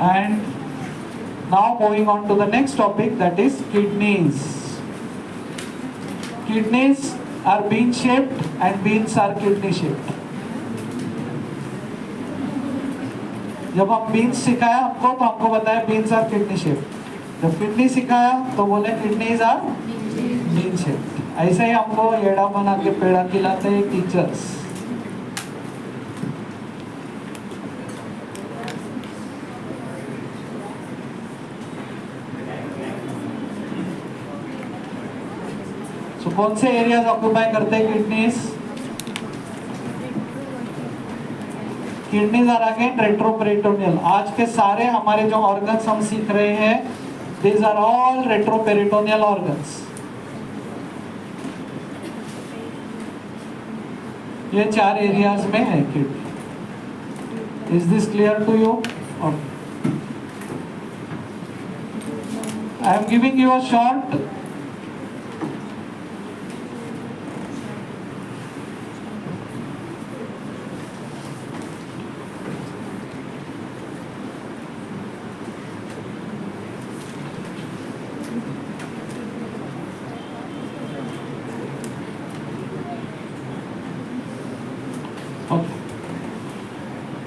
And now moving on to the next topic, that is kidneys. Kidneys are bean shaped and beans are kidney shaped. जब हम beans सिखाया हमको तो हमको बताया बीन्स आर किडनी शेप्ड। जब kidney सिखाया तो बोले किडनीज आर बीन शेप्ड। ऐसे ही हमको एड़ा बना के पेड़ा खिलाते हैं टीचर्स। So, कौन से एरियाज ऑक्यूपाई करते हैं kidneys? Kidneys are again retroperitoneal. आज के सारे हमारे जो ऑर्गन्स हम सीख रहे हैं, these are all retroperitoneal organs. ये 4 एरियाज में है kidney. Is this clear to you? I am giving you a short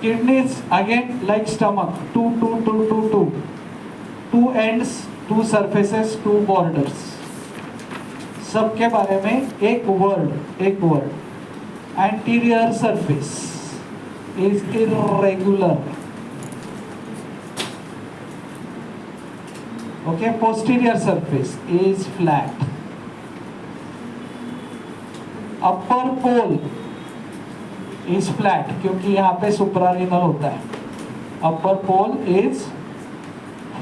kidneys again like stomach, two ends, two surfaces, two borders। सबके बारे में एक word. anterior surface is irregular, okay, posterior surface is flat, upper pole is flat क्योंकि यहाँ पे suprarenal होता है। अपर pole is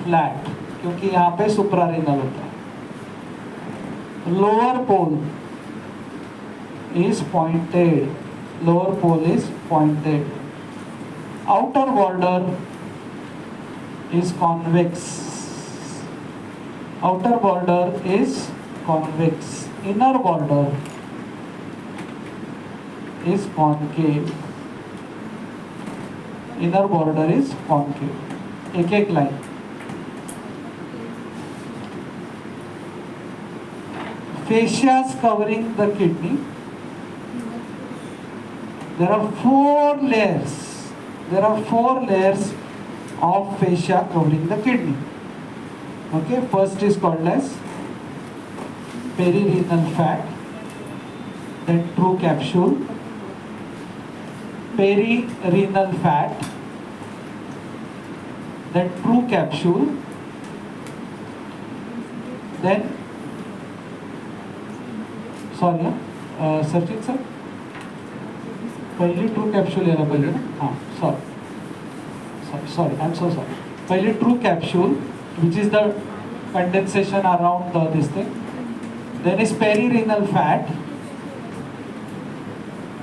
flat क्योंकि यहाँ पे सुप्रारिनल होता है। Lower pole is pointed. Outer border is convex. Inner border is concave। inner border is concave। एक line. fascias covering the kidney, there are 4 layers of fascia covering the kidney, okay। first is called as perirenal fat, then true capsule, perirenal fat, then true capsule, then Sachin sir पहले true capsule लेना पहले ना। हाँ sorry I'm so sorry। पहले true capsule which is the condensation around this thing, then is perirenal fat,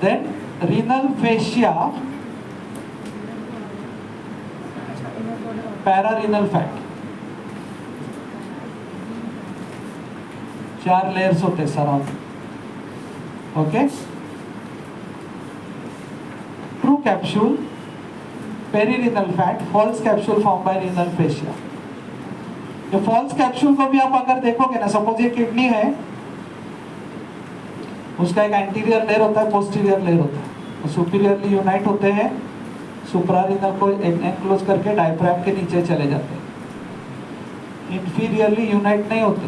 then renal fascia, pararenal fat। 4 layers होते हैं surround, okay. True capsule, perirenal fat, false capsule form by renal fascia। ये false capsule को भी आप अगर देखोगे ना, suppose ये किडनी है, उसका एक एंटीरियर लेयर होता है, पोस्टीरियर लेयर होता है। सुपीरियरली यूनाइट होते हैं, सुप्रारिनल को एनक्लोज करके डायफ्राम के नीचे चले जाते हैं। इंफीरियरली यूनाइट नहीं होते।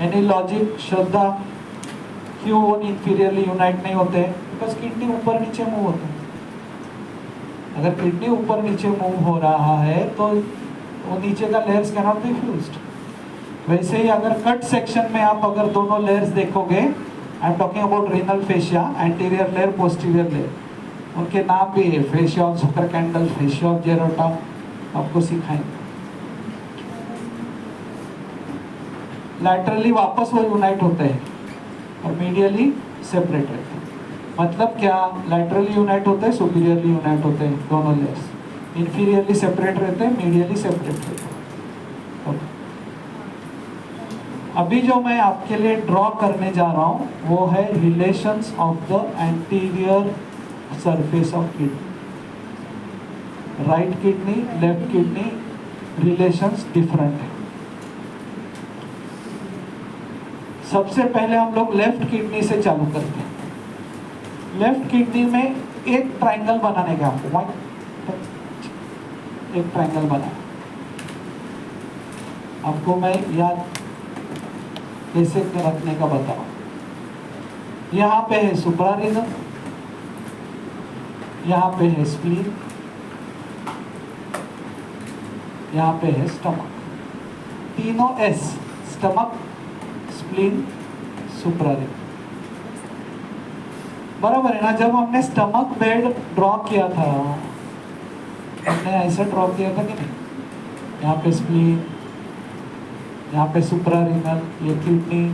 एनी लॉजिक, श्रद्धा, क्यों वो इंफीरियरली यूनाइट नहीं होते? बिकॉज किडनी ऊपर नीचे मूव होता है। अगर किडनी ऊपर नीचे मूव हो रहा है तो वो नीचे का layers can not be fused. वैसे ही अगर कट सेक्शन में आप अगर दोनों लेयर्स देखोगे, I am talking about renal fascia, anterior layer, posterior layer, उनके नाम भी है, फेशिया ऑफ जुकरकैंडल, फेशिया ऑफ जेरोटा, आपको सिखाएंगे। लैटरली वापस वो यूनाइट होते हैं और मीडियली सेपरेट रहते हैं। मतलब क्या? लैटरली यूनाइट होते हैं, सुपीरियरली यूनाइट होते हैं दोनों लेयर्स, इंफीरियरली सेपरेट रहते हैं, मीडियली सेपरेट रहते हैं। अभी जो मैं आपके लिए ड्रॉ करने जा रहा हूँ वो है relations of the anterior surface of kidney. Right kidney left kidney relations different है। सबसे पहले हम लोग लेफ्ट किडनी से चालू करते हैं। लेफ्ट किडनी में एक ट्रायंगल बनाने का आपको, एक ट्रायंगल बना आपको मैं याद कैसे रखने का बताऊं। यहाँ पे है सुप्रारेनल, यहाँ पे है स्प्लीन, यहाँ पे है स्टमक। तीनों एस, स्टमक, स्प्लीन, सुप्रारेनल। बराबर है ना। जब हमने स्टमक बेड ड्रॉ किया था, हमने ऐसा ड्रॉ किया था कि नहीं, यहाँ पे स्प्लीन, यहाँ पे सुप्रारेनल, ये किडनी,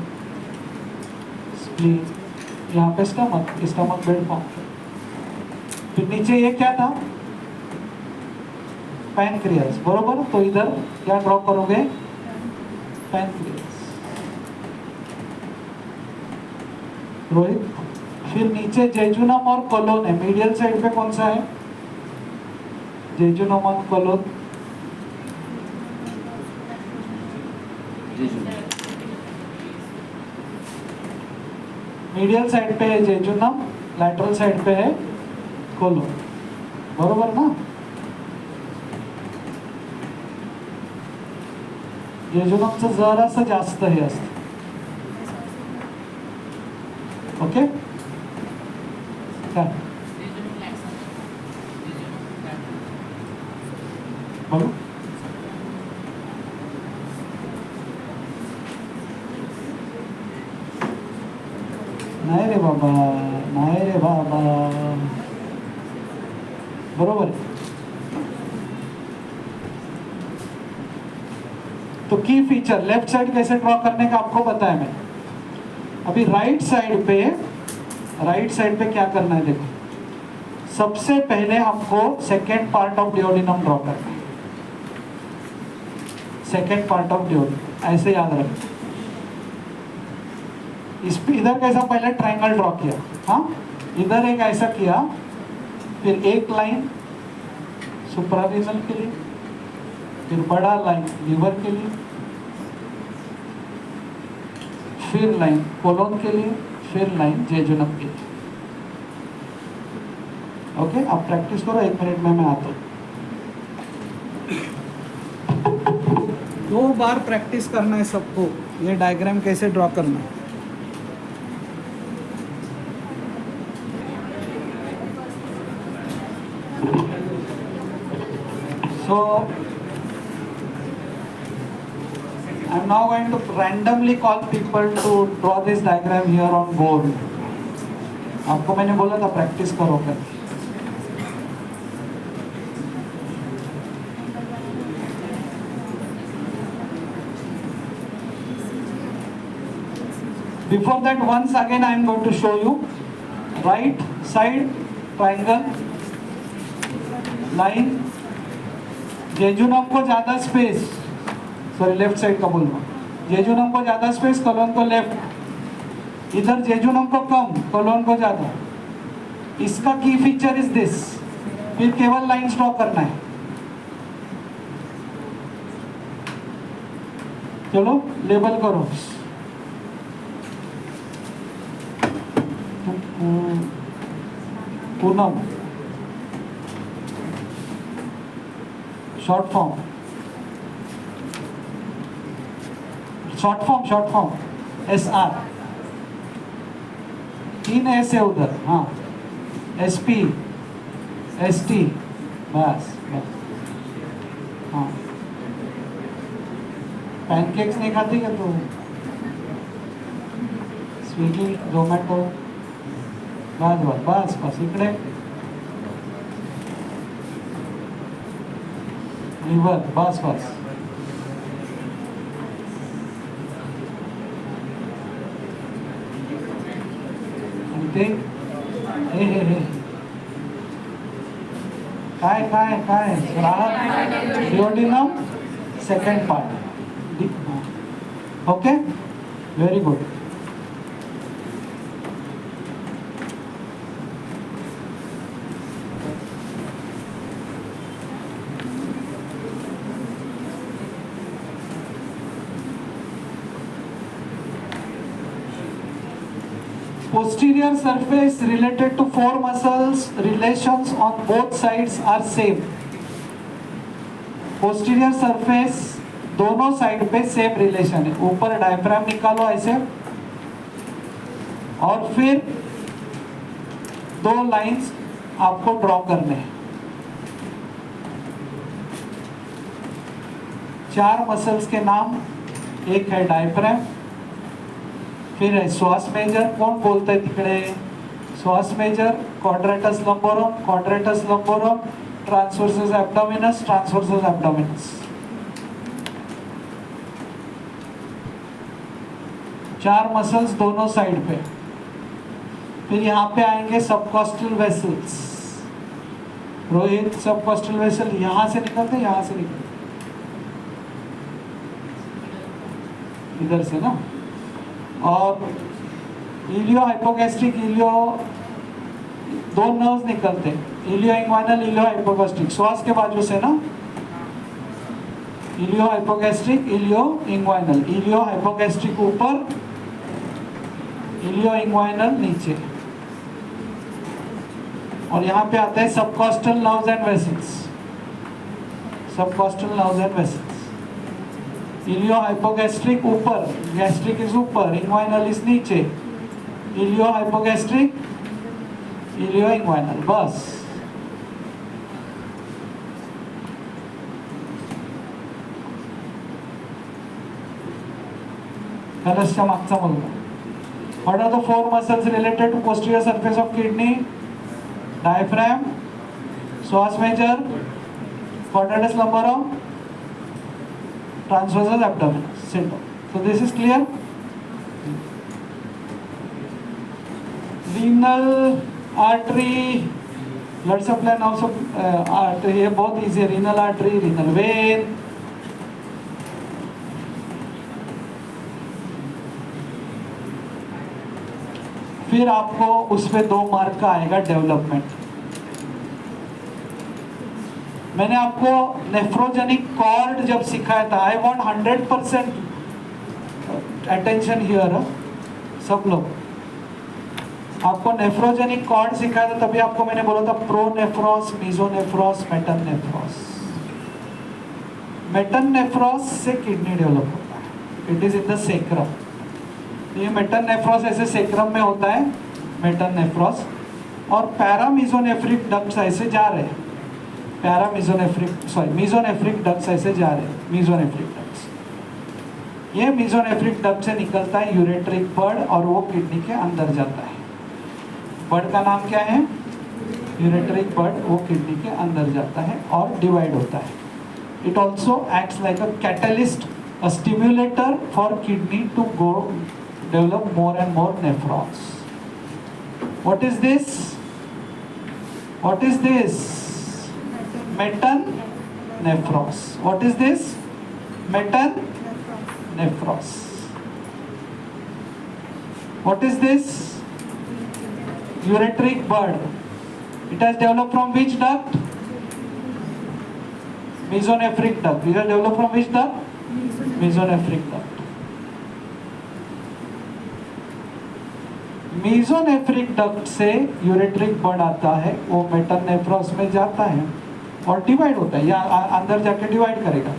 स्प्लीन, यहाँ पे स्टमक, स्टमक बेड फॉर्म। फिर नीचे ये क्या था, पैनक्रियास, बरोबर। तो इधर क्या ड्रॉ करोगे, पैनक्रियास, रोहित। फिर नीचे जेजुनम और कोलोन है। मीडियल साइड पे कौन सा है, जेजुनम और कोलोन। मीडियल साइड पे है जेजुनम, लैटरल साइड पे है कोलोन, बरोबर ना। जेजुनमचं जरासं जास्त हे असतं, ओके। काय बोलू, नाही रे बाबा, नाही रे बाबा, बरोबर है। तो की फीचर लेफ्ट साइड कैसे ड्रॉ करने का आपको बताया मैं। अभी राइट साइड पे क्या करना है, देखो। सबसे पहले हमको second part of duodenum draw करना है। सेकेंड पार्ट ऑफ डिओडिनम ऐसे याद रखें। इस पे इधर कैसा पहले ट्रायंगल ड्रॉ किया, हाँ, इधर एक ऐसा किया, फिर एक लाइन सुप्रारेनल के लिए, फिर बड़ा लाइन लीवर के लिए, फिर लाइन कोलोन के लिए, फिर लाइन जेजुनम के लिए। ओके, आप प्रैक्टिस करो, 1 मिनट में मैं आता हूँ। 2 बार प्रैक्टिस करना है सबको, ये डायग्राम कैसे ड्रॉ करना है। So I'm now going to randomly call people to draw this diagram here on board. आपको मैंने बोला था प्रैक्टिस करो कर। Before that, once again I am going to show you right side triangle line, jejunum को ज्यादा space, sorry left side का बोल रहा हूँ, जेजुनम को ज्यादा स्पेस, कोलोन को लेफ्ट। इधर जेजुनम को कम, कोलोन को ज्यादा। इसका की फीचर इज दिस। फिर केवल लाइंस ड्रॉ करना है। चलो लेबल करो। Poonam, short form, short form SR, 3 S है उधर, हाँ, SP, ST, बस बस, हाँ। पैनकेक्स नहीं खाती क्या तू? स्विगी, जोमॅटो, बस बस बस बस, इकडे लिव्हर, बस बस। आणि ते हे काय राहत duodenum second part, okay, very good. Posterior surface related to four muscles, relations on both sides are same. Posterior surface दोनों साइड पे सेम रिलेशन है. ऊपर डायफ्राम निकालो ऐसे और फिर दो लाइंस आपको ड्रॉ करने हैं. चार मसल्स के नाम, एक है डायफ्राम, फिर है श्वास मेजर. कौन बोलता है तिकडे? श्वास मेजर, क्वाड्रेटस लंबोरम, ट्रांसवर्सस एब्डोमिनस. चार मसल्स दोनों साइड पे. फिर यहाँ पे आएंगे सबकॉस्टल वेसल्स. रोहित, सबकॉस्टल वेसल यहाँ से निकलते, यहाँ से निकलते, इधर से ना. और इलियो हाइपोगैस्ट्रिक, इलियो दो नर्व्स निकलते हैं, इलियो इंग्वाइनल, इलियो हाइपोगैस्ट्रिक. श्वास के बाजू से ना, iliohypogastric, ilioinguinal. Iliohypogastric ऊपर, इलियो इंग्वाइनल नीचे. और यहाँ पे आता है subcostal nerves and vessels. Subcostal nerves and vessels. Iliohypogastric ऊपर, गैस्ट्रिक इज ऊपर, इंग्वाइनल इज नीचे. Iliohypogastric, ilioinguinal. बस. कलशच्या मागचा मुलगा. What are the four muscles related to posterior surface of kidney? Diaphragm, psoas major, quadratus lumborum, transversus abdominis. Simple. So this is clear. Renal artery, blood supply and also artery. ये बहुत easy है. Renal artery, renal vein. फिर आपको उसमें 2 mark का आएगा development. मैंने आपको नेफ्रोजेनिक कॉर्ड जब सिखाया था, आई वांट 100% अटेंशन हियर. सब लोग, आपको नेफ्रोजेनिक कॉर्ड सिखाया था, तभी आपको मैंने बोला था प्रोनेफ्रॉस, मीजोनेफ्रॉस, मेटननेफ्रॉस. मेटननेफ्रॉस से किडनी डेवलप होता है. It is in the sacrum. ये मेटननेफ्रॉस ऐसे सेक्रम में होता है, मेटननेफ्रॉस. और पैरामीजोनेफ्रिक डक्ट्स ऐसे जा रहे हैं. मीजोनेफ्रिक डक्ट्स ऐसे जा रहे हैं. मीजोनेफ्रिक डक्ट्स, ये मीजोनेफ्रिक डक्ट से निकलता है यूरेट्रिक बर्ड और वो किडनी के अंदर जाता है. बर्ड का नाम क्या है? Ureteric bird. वो किडनी के अंदर जाता है और डिवाइड होता है. It also acts like a catalyst, a stimulator for kidney to go develop more and more nephrons. What is this? What is this? Metannephros. What is this? Metannephros. What is this? Ureteric bud. It has developed from which duct? Mesonephric duct. It has developed from which duct? Mesonephric duct. Mesonephric duct से ureteric bird आता है, वो मेटननेफ्रॉस में जाता है और divide होता है, या अंदर जाके डिवाइड करेगा.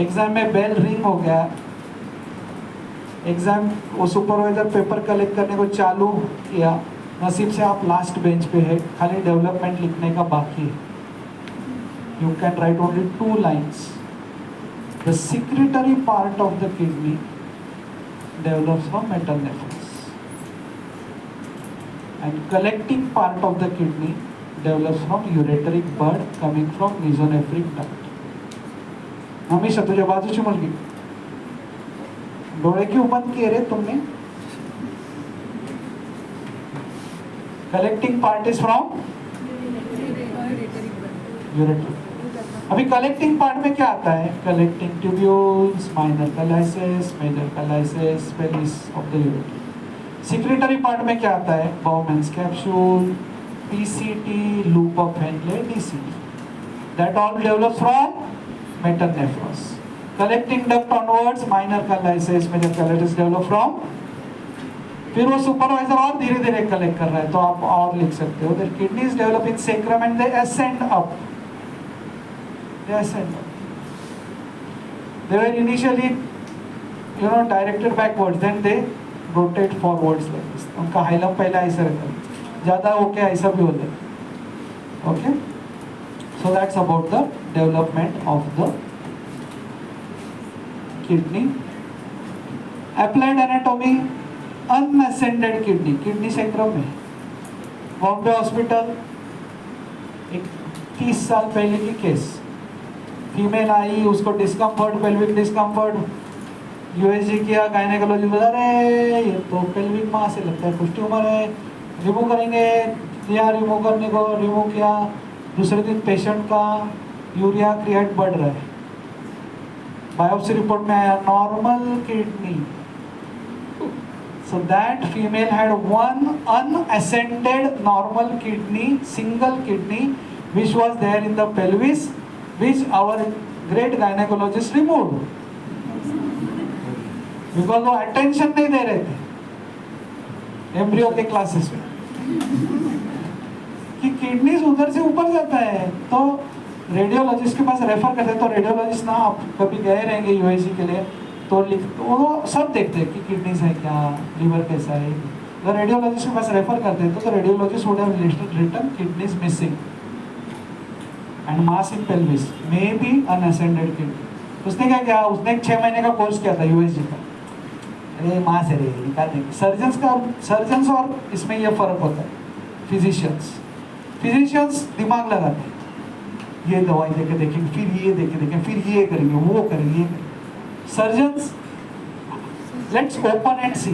एग्जाम में बेल रिंग हो गया. एग्जाम वो सुपरवाइजर पेपर कलेक्ट करने को चालू किया. नसीब से आप लास्ट बेंच पे है, खाली डेवलपमेंट लिखने का बाकी है. You can write only 2 lines. The secretory part of the kidney develops from metannephros, and collecting part of the kidney develops from ureteric bud coming from mesonephric duct. हमेशा तुझ्या बाजूची मुलगी, डोळे क्यों बंद किए रे तुमने? Collecting part is from ureteric. अभी कलेक्टिंग पार्ट में क्या आता है? Collecting tubules, minor calyces, major calyces, pelvis of the ureter. Secretory part में क्या आता है? Bowman's capsule, PCT, loop of Henle, DCT. That all develops from metanephros. Collecting duct onwards minor calyces में जब कैलाइटिस डेवलप फ्रॉम, फिर वो supervisor और धीरे धीरे कलेक्ट कर रहा है, तो आप और लिख सकते हो that kidneys develop in sacrum and they ascend up, they ascend up, they were initially directed backwards, then they rotate forwards like this. उनका हाइलम पहले ऐसा रहता है, ज्यादा होके ऐसा भी होता है। Okay, so that's about the development of the kidney. Applied anatomy, unascended kidney, kidney sacrum में बॉम्बे हॉस्पिटल, एक 30 साल पहले की केस, फीमेल आई, उसको डिस्कम्फर्ट, पेल्विक डिस्कम्फर्ट, यूएसजी किया, गायनेकोलॉजी बता रहे ये तो पेल्विक मास से लगता है कुछ ट्यूमर है, रिमूव करेंगे, दिया रिमूव करने को, रिमूव किया, दूसरे दिन पेशेंट का यूरिया क्रिएट बढ़ रहा है, बायोप्सी रिपोर्ट में आया normal kidney. So that female had one unascended normal kidney, single kidney, which was there in the pelvis, which our great gynecologist removed. Because वो attention नहीं दे रहे थे एम्ब्रियो के क्लासेस में कि किडनी उधर से ऊपर जाता है, तो रेडियोलॉजिस्ट के पास रेफर करते हैं। तो रेडियोलॉजिस्ट ना, आप कभी गए रहेंगे यूएसजी के लिए, तो वो सब देखते हैं कि किडनीज है क्या, लीवर कैसा है। तो रेडियोलॉजिस्ट के पास रेफर करते हैं, तो radiologist would have written kidneys missing and mass in pelvis may be unascended kidney. उसने क्या किया, उसने 6 महीने का कोर्स किया था यूएसजी का, अरे मास है रे निकाल देंगे। सर्जन्स और इसमें यह फर्क होता है, फिजिशियंस दिमाग लगाते हैं, ये दवाई देके देखेंगे, फिर ये देके देखेंगे, फिर ये करेंगे, वो करेंगे। सर्जन्स लेट्स ओपन एंड सी,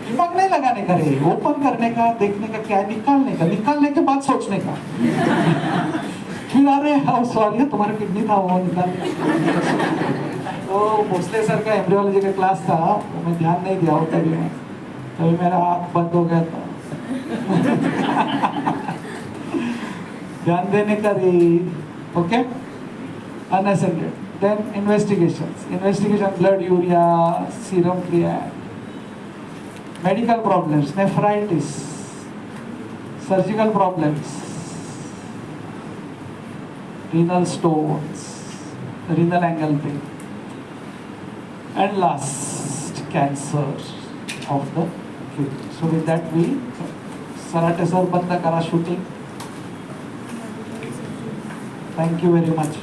दिमाग नहीं लगाने का रे, ओपन करने का, देखने का क्या है, निकालने के बाद सोचने का। फिर अरे सॉरी तुम्हारा किडनी था वो निकाल। तो भोसले सर का एम्ब्रियोलॉजी का क्लास था, वो मैं ध्यान नहीं दिया होता भी, तभी मेरा आँख बंद हो गया था। ध्यान देने का रे। Okay, unascended, then investigation, blood urea, serum creat, medical problems, nephritis, surgical problems, renal stones, renal angle pain, and last cancer of the kidney. So with that we Sarate sir banda kara shooting. Thank you very much.